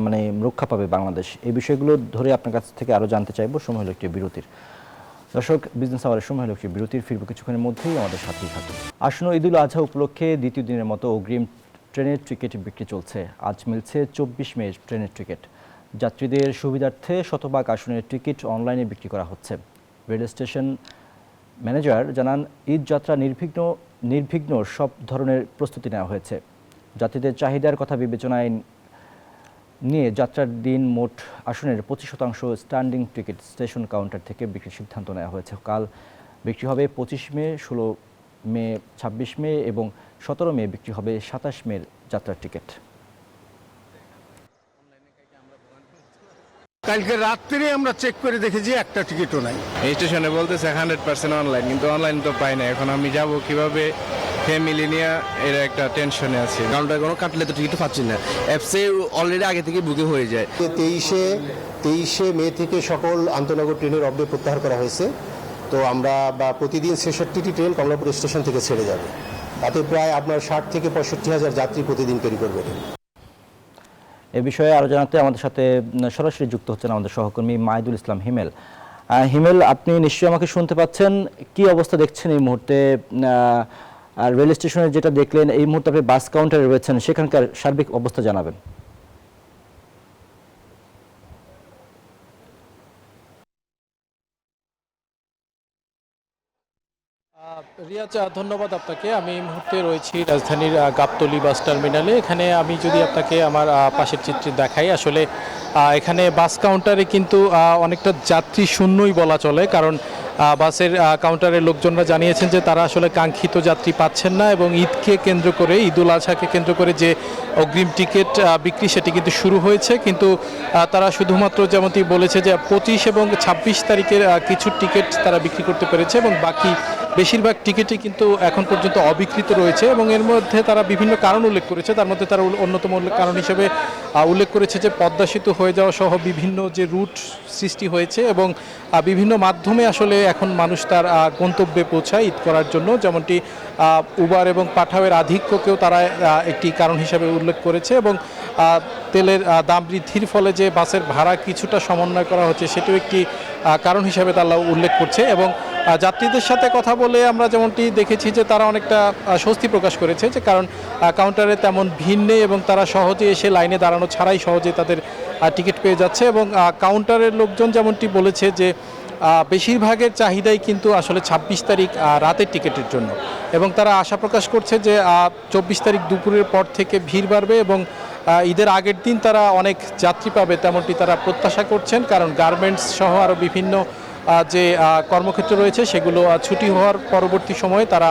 মানে রক্ষা পাবে বাংলাদেশ। এই বিষয়গুলো ধরে আপনার কাছ থেকে আরও জানতে চাইবো। সময় হলো একটি বিরতির। দর্শক, বিজনেস আওয়ারের সময় হলো একটি বিরতির, ফিরবো কিছুক্ষণের মধ্যেই, আমাদের সাথেই থাকুন। আসন্ন ঈদুল আজহা উপলক্ষে দ্বিতীয় দিনের মতো অগ্রিম ট্রেনের টিকিট বিক্রি চলছে। আজ মিলছে 24 মে ট্রেনের টিকিট। যাত্রীদের সুবিধার্থে শতভাগ আসনের টিকিট অনলাইনে বিক্রি করা হচ্ছে। রেল স্টেশন ম্যানেজার জানান, ঈদ যাত্রা নির্বিঘ্ন সব ধরনের প্রস্তুতি নেওয়া হয়েছে। যাত্রীদের চাহিদার কথা বিবেচনায় নিয়ে যাত্রার দিন মোট আসনের 25% স্ট্যান্ডিং টিকিট স্টেশন কাউন্টার থেকে বিক্রির সিদ্ধান্ত নেওয়া হয়েছে। কাল বিক্রি হবে 25 মে, 16 মে, 26 মে এবং 17 মে বিক্রি হবে 27 মের যাত্রার টিকিট। কালকে রাত্রে আমরা চেক করে দেখেছি একটা টিকিটও নাই। স্টেশনে বলতেছে 100% অনলাইন, কিন্তু অনলাইন তো পাই না। এখন আমি যাব কিভাবে, ফ্যামিলি নিয়ে, এর একটা টেনশনে আছি। কাউন্টার কোনো কাটলে তো টিকিট পাচ্ছি না, অ্যাপসে অলরেডি আগে থেকে বুকিং হয়ে যায়। 23 মে থেকে সকল আন্তনগর ট্রেনের আপডেট প্রত্যাহার করা হয়েছে। তো আমরা প্রতিদিন 66টি ট্রেন কমলাপুর স্টেশন থেকে ছেড়ে যাবে। তাতে প্রায় আপনার 60 থেকে 65 হাজার যাত্রী প্রতিদিন ক্যারি করবে। এ বিষয়ে আরও জানাতে আমাদের সাথে সরাসরি যুক্ত হচ্ছেন আমাদের সহকর্মী মাইদুল ইসলাম হিমেল। হিমেল, আপনি নিশ্চয়ই আমাকে শুনতে পাচ্ছেন। কি অবস্থা দেখছেন এই মুহূর্তে? আর রেল স্টেশনে যেটা দেখলেন, এই মুহূর্তে আপনি বাস কাউন্টারে রয়েছেন, সেখানকার সার্বিক অবস্থা জানাবেন। রিয়াজ, ধন্যবাদ আপনাকে। আমি এই মুহূর্তে রয়েছি রাজধানীর গাবতলী বাস টার্মিনালে। এখানে আমি যদি আপনাকে আমার পাশের চিত্রে দেখাই, আসলে এখানে বাস কাউন্টারে কিন্তু অনেকটা যাত্রী শূন্যই বলা চলে, কারণ বাসের কাউন্টারের লোকজনরা জানিয়েছেন যে তারা আসলে কাঙ্ক্ষিত যাত্রী পাচ্ছেন না এবং ঈদকে কেন্দ্র করে, ঈদুল আজহাকে কেন্দ্র করে যে অগ্রিম টিকিট বিক্রি সেটি কিন্তু শুরু হয়েছে, কিন্তু তারা শুধুমাত্র যেমনটি বলেছে যে 25 এবং 26 তারিখের কিছু টিকিট তারা বিক্রি করতে পেরেছে এবং বাকি বেশিরভাগ টিকিটই কিন্তু এখন পর্যন্ত অবিকৃত রয়েছে এবং এর মধ্যে তারা বিভিন্ন কারণ উল্লেখ করেছে। তার মধ্যে তারা অন্যতম কারণ হিসেবে উল্লেখ করেছে যে পদ্মা সেতু হয়ে যাওয়া সহ বিভিন্ন যে রুট সৃষ্টি হয়েছে এবং বিভিন্ন মাধ্যমে আসলে এখন মানুষ তার গন্তব্যে পৌঁছায় ঈদ করার জন্য, যেমনটি উবার এবং পাঠাওয়ের আধিক্যকেও তারা একটি কারণ হিসেবে উল্লেখ করেছে এবং তেলের দাম বৃদ্ধির ফলে যে বাসের ভাড়া কিছুটা সমন্বয় করা হচ্ছে সেটিও একটি কারণ হিসেবে তারা উল্লেখ করছে। এবং যাত্রীদের সাথে কথা বলে আমরা যেমনটি দেখেছি যে তারা অনেকটা স্বস্তি প্রকাশ করেছে, যে কারণ কাউন্টারে তেমন ভিড় নেই এবং তারা সহজে এসে লাইনে দাঁড়ানো ছাড়াই সহজে তাদের টিকিট পেয়ে যাচ্ছে। এবং কাউন্টারের লোকজন যেমনটি বলেছে যে বেশিরভাগের চাহিদাই কিন্তু আসলে 26 তারিখ রাতের টিকিটের জন্য এবং তারা আশা প্রকাশ করছে যে 24 তারিখ দুপুরের পর থেকে ভিড় বাড়বে এবং ঈদের আগের দিন তারা অনেক যাত্রী পাবে তেমনটি তারা প্রত্যাশা করছেন, কারণ গার্মেন্টস সহ আরও বিভিন্ন যে কর্মক্ষেত্র রয়েছে সেগুলো ছুটি হওয়ার পরবর্তী সময়ে তারা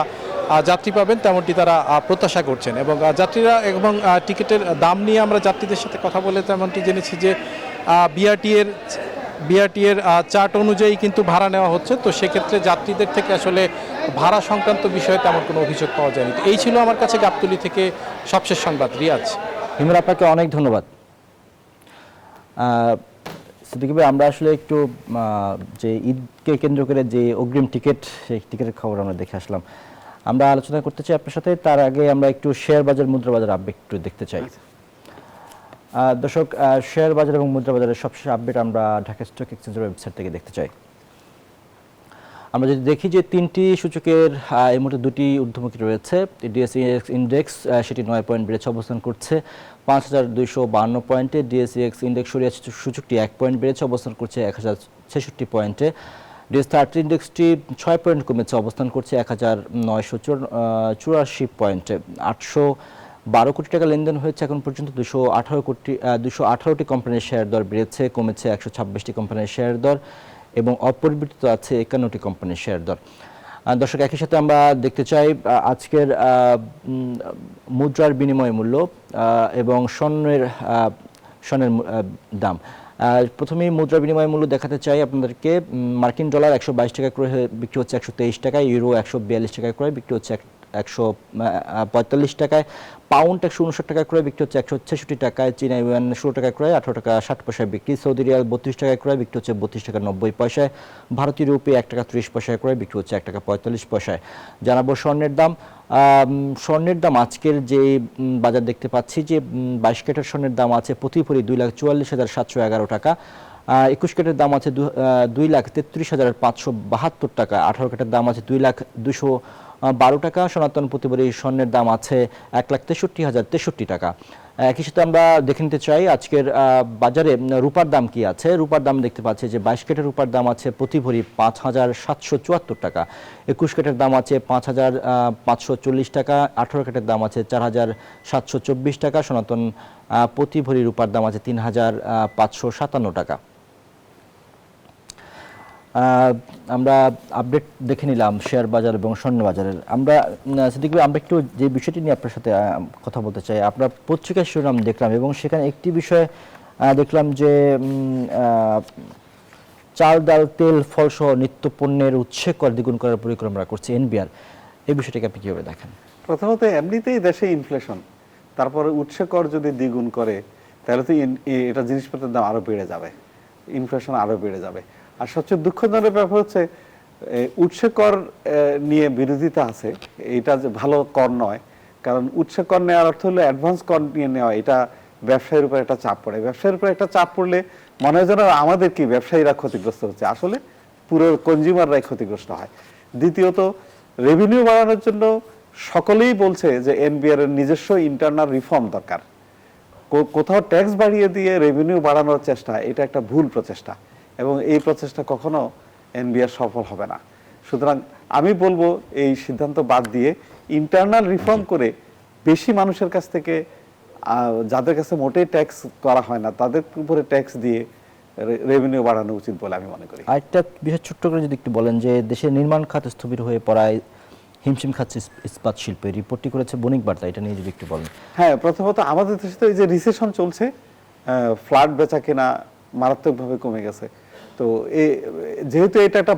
যাত্রী পাবেন তেমনটি তারা প্রত্যাশা করছেন। এবং যাত্রীরা এবং টিকিটের দাম নিয়ে আমরা যাত্রীদের সাথে কথা বলে তেমনটি জেনেছি যে বিআরটি এর বিআরটি এর চার্ট অনুযায়ী কিন্তু ভাড়া নেওয়া হচ্ছে। তো সেক্ষেত্রে যাত্রীদের থেকে আসলে ভাড়া সংক্রান্ত বিষয়ে তেমন কোনো অভিযোগ পাওয়া যায়নি। তো এই ছিল আমার কাছে গাবতলী থেকে সবশেষ সংবাদ। রিয়াজ। হিমেল, আপনাকে অনেক ধন্যবাদ। সিদ্দিকী ভাই, আমরা আসলে একটু যে ঈদকে কেন্দ্র করে যে অগ্রিম টিকিট, সেই টিকিটের খবর আমরা দেখে আসলাম। আমরা আলোচনা করতে চাই আপনার সাথে, তার আগে আমরা একটু শেয়ার বাজার মুদ্রা বাজার আপডেট একটু দেখতে চাই। দর্শক, শেয়ার বাজার এবং মুদ্রা বাজারের সবশেষ আপডেট আমরা ঢাকা স্টক এক্সচেঞ্জের ওয়েবসাইট থেকে দেখতে চাই। আমরা যদি দেখি যে তিনটি সূচকের এই মুহূর্তে দুটি ঊর্ধ্বমুখী রয়েছে। ডিএসই ইন্ডেক্স সেটি 9 পয়েন্ট বেড়েছে অবস্থান করছে 5252 পয়েন্টে। ডিএসইএক্স ইন্ডেক্স সরিয়ে সূচকটি 1 পয়েন্ট বেড়েছে অবস্থান করছে 1066 পয়েন্টে। ডিএস30 ইন্ডেক্সটি 6 পয়েন্ট কমেছে অবস্থান করছে 1984 পয়েন্টে। 812 কোটি টাকা লেনদেন হয়েছে এখন পর্যন্ত। 218টি কোম্পানির শেয়ার দর বেড়েছে, কমেছে 126টি কোম্পানির শেয়ার দর এবং অপরিবর্তিত আছে 51টি কোম্পানির শেয়ার দর। দর্শক, একই সাথে আমরা দেখতে চাই আজকের মুদ্রার বিনিময় মূল্য এবং স্বর্ণের দাম। প্রথমেই মুদ্রা বিনিময় মূল্য দেখাতে চাই আপনাদেরকে। মার্কিন ডলার 122 টাকা করে বিক্রি হচ্ছে 123 টাকায়, ইউরো 142 টাকায় করে বিক্রি হচ্ছে 145 টাকায়, পাউন্ড 159 টাকা করে বিক্রি হচ্ছে 166 টাকায়, চীনা ইউয়ান 16 টাকা করে 18 টাকা 60 পয়সায় বিক্রি, সৌদি রিয়াল 32 টাকা করে বিক্রি হচ্ছে 32 টাকা 90 পয়সায়, ভারতীয় রুপি 1 টাকা 30 পয়সায় করে বিক্রি হচ্ছে 1 টাকা 45 পয়সায়। জানাবো স্বর্ণের দাম। স্বর্ণের দাম আজকের যে বাজার দেখতে পাচ্ছি যে 22 ক্যারেটের স্বর্ণের দাম আছে প্রতি ভরি 2,44,711 টাকা। 21 ক্যারেটের দাম আছে 2,33,572 টাকা। 18 ক্যারেটের দাম আছে 2,212 টাকা। সনাতন প্রতি ভরি স্বর্ণের দাম আছে 1,63,063 টাকা। একই সাথে আমরা দেখে নিতে চাই আজকের বাজারে রূপার দাম কি আছে। রূপার দাম দেখতে পাচ্ছি যে 22 ক্যারেটের রূপার দাম আছে প্রতি ভরি 5,774 টাকা। 21 ক্যারেটের দাম আছে 5,540 টাকা। 18 ক্যারেটের দাম আছে 4,724 টাকা। সনাতন প্রতি ভরি রূপার দাম আছে 3,557 টাকা। আমরা আপডেট দেখে নিলাম শেয়ার বাজার এবং স্বর্ণ বাজারের। আমরা সিদ্দিক ভাই, আমরা একটু যে বিষয়টি নিয়ে আপনার সাথে কথা বলতে চাই। আপনার পত্রিকার শিরোনাম দেখলাম এবং সেখানে একটি বিষয় দেখলাম যে চাল, ডাল, তেল, ফলসহ নিত্য পণ্যের উৎসে কর দ্বিগুণ করার পরিকল্পনা করছে এনবিআর। এই বিষয়টাকে আপনি কীভাবে দেখেন? প্রথমত এমনিতেই দেশে ইনফ্লেশন, তারপরে উৎসে কর যদি দ্বিগুণ করে তাহলে তো এটা জিনিসপত্রের দাম আরও বেড়ে যাবে, ইনফ্লেশন আরও বেড়ে যাবে। আর সবচেয়ে দুঃখজনক ব্যাপার হচ্ছে উৎসে কর নিয়ে বিরোধিতা আছে। এটা যে ভালো কর নয়, কারণ উৎসে কর নেওয়ার অর্থ হলো অ্যাডভান্স কর নিয়ে নেওয়া। এটা ব্যবসায়ীর উপর একটা চাপ পড়ে। ব্যবসায়ীর উপর একটা চাপ পড়লে মনে হয় যেন আমাদের কি ব্যবসায়ীরা ক্ষতিগ্রস্ত হচ্ছে, আসলে পুরো কনজিউমাররাই ক্ষতিগ্রস্ত হয়। দ্বিতীয়ত, রেভিনিউ বাড়ানোর জন্য সকলেই বলছে যে এনবিআর এর নিজস্ব ইন্টারনাল রিফর্ম দরকার। কোথাও ট্যাক্স বাড়িয়ে দিয়ে রেভিনিউ বাড়ানোর চেষ্টা, এটা একটা ভুল প্রচেষ্টা এবং এই প্রচেষ্টা কখনো এনবিআর সফল হবে না। সুতরাং আমি বলবো এই সিদ্ধান্ত বাদ দিয়ে ইন্টারনাল রিফর্ম করে বেশি মানুষের কাছ থেকে, যাদের কাছে মোটেই ট্যাক্স করা হয় না, তাদের উপরে ট্যাক্স দিয়ে রেভিনিউ বাড়ানো উচিত বলে আমি মনে করি। আরেকটা বিষয় ছোট্ট করে যদি একটু বলেন যে দেশের নির্মাণ খাত স্থবির হয়ে পড়ায় হিমশিম খাচ্ছে ইস্পাত শিল্পে, রিপোর্টটি করেছে বণিক বার্তা, এটা নিয়ে যদি একটু বলেন। হ্যাঁ, প্রথমত আমাদের দেশে তো এই যে রিসেশন চলছে, ফ্ল্যাট বেচা কেনা মারাত্মকভাবে কমে গেছে। তো যেহেতু এটা একটা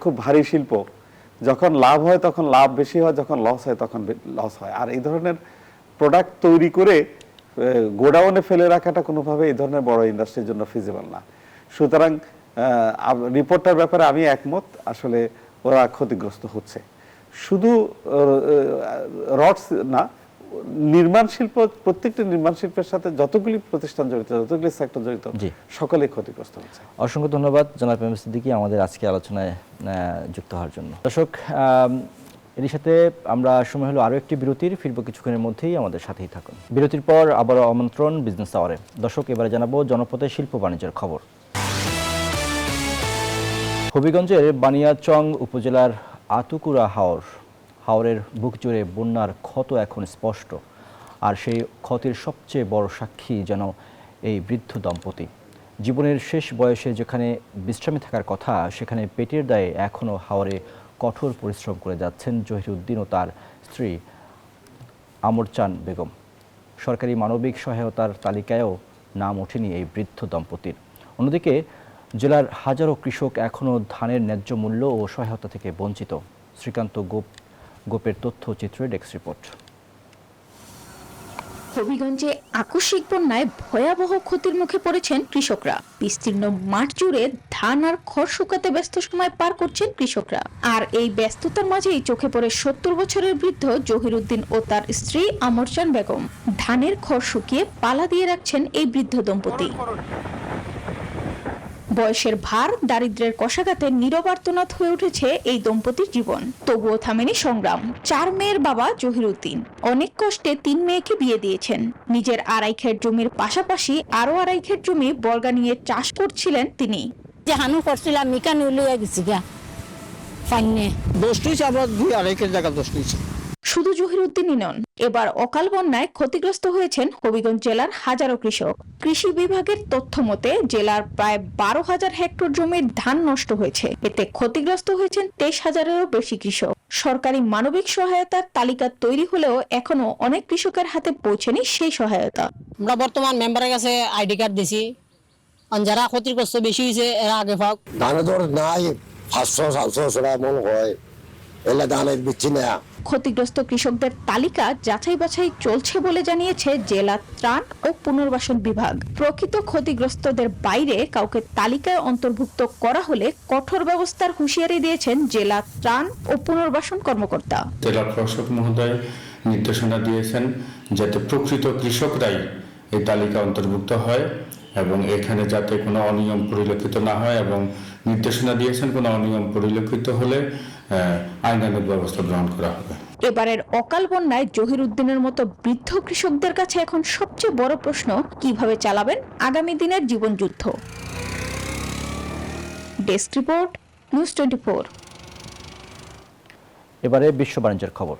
খুব ভারী শিল্প, যখন লাভ হয় তখন লাভ বেশি হয়, যখন লস হয় তখন লস হয়। আর এই ধরনের প্রোডাক্ট তৈরি করে গোডাউনে ফেলে রাখাটা কোনোভাবে এই ধরনের বড় ইন্ডাস্ট্রির জন্য ফিজিবল না। সুতরাং রিপোর্টটার ব্যাপারে আমি একমত, আসলে ওরা ক্ষতিগ্রস্ত হচ্ছে। শুধু রডস না, নির্মাণ শিল্প, প্রত্যেকটি নির্মাণ শিল্পের সাথে যতগুলি প্রতিষ্ঠান জড়িত, যতগুলি সেক্টর জড়িত, সকলেই ক্ষতিগ্রস্ত হচ্ছে। অসংখ্য ধন্যবাদ জনাব এম সিদ্দিকী আমাদের আজকে আলোচনায় যুক্ত হওয়ার জন্য। দর্শক, এর সাথে আমরা সময় হলো আরও একটি বিরতির, ফিরবো কিছুক্ষণের মধ্যেই, আমাদের সাথেই থাকুন। বিরতির পর আবারও আমন্ত্রণ বিজনেস আওয়ারে। দর্শক, এবারে জানাবো জনপথে শিল্প বাণিজ্যের খবর। হবিগঞ্জের বানিয়াচং উপজেলার আতুকুরা হাওরের বুক জুড়ে বন্যার ক্ষত এখন স্পষ্ট। আর সেই ক্ষতির সবচেয়ে বড় সাক্ষী যেন এই বৃদ্ধ দম্পতি। জীবনের শেষ বয়সে যেখানে বিশ্রামে থাকার কথা, সেখানে পেটের দায়ে এখনও হাওরে কঠোর পরিশ্রম করে যাচ্ছেন জহিরুদ্দিন ও তার স্ত্রী আমরচান বেগম। সরকারি মানবিক সহায়তার তালিকায়ও নাম ওঠেনি এই বৃদ্ধ দম্পতির। অন্যদিকে জেলার হাজারো কৃষক এখনও ধানের ন্যায্য মূল্য ও সহায়তা থেকে বঞ্চিত। শ্রীকান্ত গোপের তথ্যচিত্রে ডেস্ক রিপোর্ট। হবিগঞ্জে আকস্মিক বন্যায় ভয়াবহ ক্ষতির মুখে পড়েছেন কৃষকরা। বিস্তীর্ণ মাঠ জুড়ে ধান আর খড় শুকাতে ব্যস্ত সময় পার করছেন কৃষকরা। আর এই ব্যস্ততার মাঝেই চোখে পড়ে 70 বছরের বৃদ্ধ জহিরুদ্দিন ও তার স্ত্রী আমরজান বেগম। ধানের খড় শুকিয়ে পালা দিয়ে রাখছেন এই বৃদ্ধ দম্পতি। বয়সের ভার, দারিদ্র্যের কষাঘাতে নীরব আর্তনাদ হয়ে উঠেছে এই দম্পতির জীবন। তবুও থামেনি সংগ্রাম। 4 মেয়ের বাবা জহিরুদ্দিন অনেক কষ্টে 3 মেয়েকে বিয়ে দিয়েছেন। নিজের 2.5 খেট জমির পাশাপাশি আরো 2.5 খেট জমি বর্গা নিয়ে চাষ করছিলেন তিনি। যে হানু করছিলাম মিকান উলিয়ে গেছি গা ফাইনে 10 আবার 2.5 খেট জায়গা 10 শুধু জহিরুদ্দিনই নন, এবার অকাল বন্যায় ক্ষতিগ্রস্ত হয়েছেন হবিগঞ্জ জেলার হাজারো কৃষক। কৃষি বিভাগের তথ্য মতে জেলার প্রায় 12,000 হেক্টর জমির ধান নষ্ট হয়েছে। এতে ক্ষতিগ্রস্ত হয়েছেন 23,000-এরও বেশি কৃষক। সরকারি মানবিক সহায়তার তালিকা তৈরি হলেও এখনো অনেক কৃষকের হাতে পৌঁছেনি সেই সহায়তা। আমরা বর্তমান মেম্বারের কাছে আইডি কার্ড দিছি, যারা ক্ষতিগ্রস্ত বেশি হয়েছে এরা আগে পাক। ধানের দর নাই 500-700 টাকা মন হয়, এলা ধানের বিচ্ছি না। ক্ষতিগ্রস্ত কৃষকদের তালিকা যাচাই বাছাই চলছে বলে জানিয়েছে জেলা ত্রাণ ও পুনর্বাসন বিভাগ। প্রকৃত ক্ষতিগ্রস্তদের বাইরে কাউকে তালিকায় অন্তর্ভুক্ত করা হলে কঠোর ব্যবস্থার হুঁশিয়ারি দিয়েছেন জেলা ত্রাণ ও পুনর্বাসন কর্মকর্তা। জেলা প্রশাসক মহোদয় নির্দেশনা দিয়েছেন যাতে প্রকৃত কৃষকরাই এই তালিকা অন্তর্ভুক্ত হয় এবং এখানে যাতে কোনো অনিয়ম পরিলক্ষিত না হয়, এবং নির্দেশনা দিয়েছেন কোনো অনিয়ম পরিলক্ষিত হলে আইনানুগ ব্যবস্থা গ্রহণ করা হবে। এবারের অকাল বন্যায় জহিরুদ্দিনের মতো বৃদ্ধ কৃষকদের কাছে এখন সবচেয়ে বড় প্রশ্ন, কিভাবে চালাবেন আগামী দিনের জীবনযুদ্ধ। Desk report, news 24। এবারে বিশ্ব বাণিজ্যের খবর।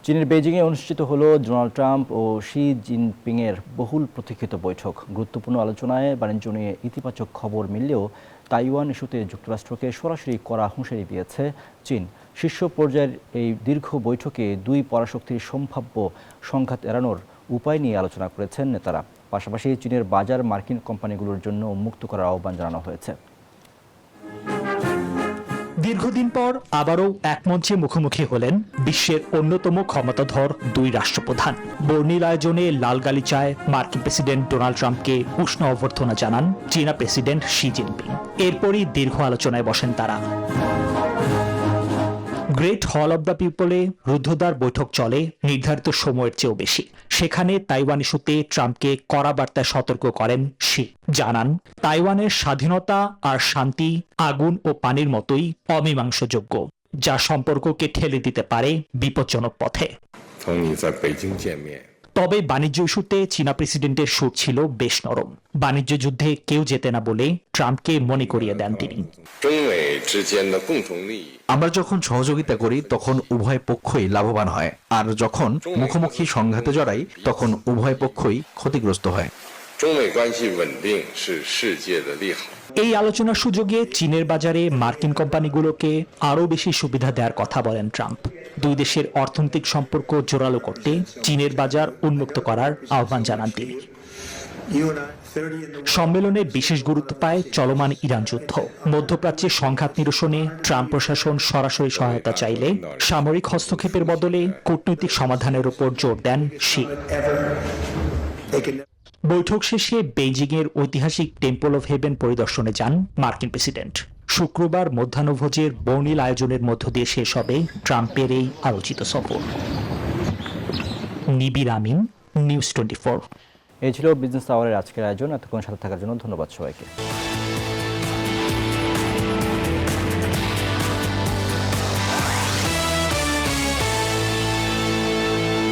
চীনের বেইজিংয়ে অনুষ্ঠিত হলো ডোনাল্ড ট্রাম্প ও শি জিনপিংয়ের বহুল প্রতীক্ষিত বৈঠক। গুরুত্বপূর্ণ আলোচনায় বাণিজ্য নিয়ে ইতিবাচক খবর মিললেও তাইওয়ান ইস্যুতে যুক্তরাষ্ট্রকে সরাসরি কড়া হুঁশিয়ারি দিয়েছে চীন। শীর্ষ পর্যায়ের এই দীর্ঘ বৈঠকে দুই পরাশক্তির সম্ভাব্য সংঘাত এড়ানোর উপায় নিয়ে আলোচনা করেছেন নেতারা। পাশাপাশি চীনের বাজার মার্কিন কোম্পানিগুলোর জন্য উন্মুক্ত করার আহ্বান জানানো হয়েছে। দীর্ঘদিন পর আবারও এক মঞ্চে মুখোমুখি হলেন বিশ্বের অন্যতম ক্ষমতাধর দুই রাষ্ট্রপ্রধান। বর্ণিল আয়োজনে লাল গালিচায় মার্কিন প্রেসিডেন্ট ডোনাল্ড ট্রাম্পকে উষ্ণ অভ্যর্থনা জানান চীনা প্রেসিডেন্ট শি জিনপিং। এরপরই দীর্ঘ আলোচনায় বসেন তারা। গ্রেট হল অব দ্য পিপলে রুদ্ধদ্বার বৈঠক চলে নির্ধারিত সময়ের চেয়েও বেশি। সেখানে তাইওয়ান ইস্যুতে ট্রাম্পকে কড়া বার্তায় সতর্ক করেন শি। জানান, তাইওয়ানের স্বাধীনতা আর শান্তি আগুন ও পানির মতোই অমীমাংসযোগ্য, যা সম্পর্ককে ঠেলে দিতে পারে বিপজ্জনক পথে। তবে বাণিজ্য ইস্যুতে চীনা প্রেসিডেন্টের সুর ছিল বেশ নরম। বাণিজ্য যুদ্ধে কেউ জেতে না বলে ট্রাম্পকে মনে করিয়ে দেন তিনি। আমরা যখন সহযোগিতা করি তখন উভয় পক্ষই লাভবান হয়, আর যখন মুখোমুখি সংঘাতে জড়াই তখন উভয় পক্ষই ক্ষতিগ্রস্ত হয়। এই আলোচনার সুযোগে চীনের বাজারে মার্কিন কোম্পানিগুলোকে আরও বেশি সুবিধা দেওয়ার কথা বলেন ট্রাম্প। দুই দেশের অর্থনৈতিক সম্পর্ক জোরালো করতে চীনের বাজার উন্মুক্ত করার আহ্বান জানান তিনি। সম্মেলনে বিশেষ গুরুত্ব পায় চলমান ইরান যুদ্ধ। মধ্যপ্রাচ্যে সংঘাত নিরসনে ট্রাম্প প্রশাসন সরাসরি সহায়তা চাইলে সামরিক হস্তক্ষেপের বদলে কূটনৈতিক সমাধানের উপর জোর দেন শি। বৈঠক শেষে বেইজিংয়ের ঐতিহাসিক টেম্পল অফ হেভেন পরিদর্শনে যান মার্কিন প্রেসিডেন্ট। শুক্রবার মধ্যাহ্নভোজের বর্ণিল আয়োজনের মধ্য দিয়ে শেষ হবে ট্রাম্পের এই আলোচিত সফর। নিবির আমিন, নিউজ 24। এই ছিল বিজনেস আওয়ারের আজকের আয়োজন। এতক্ষণ সাথে থাকার জন্য ধন্যবাদ সবাইকে।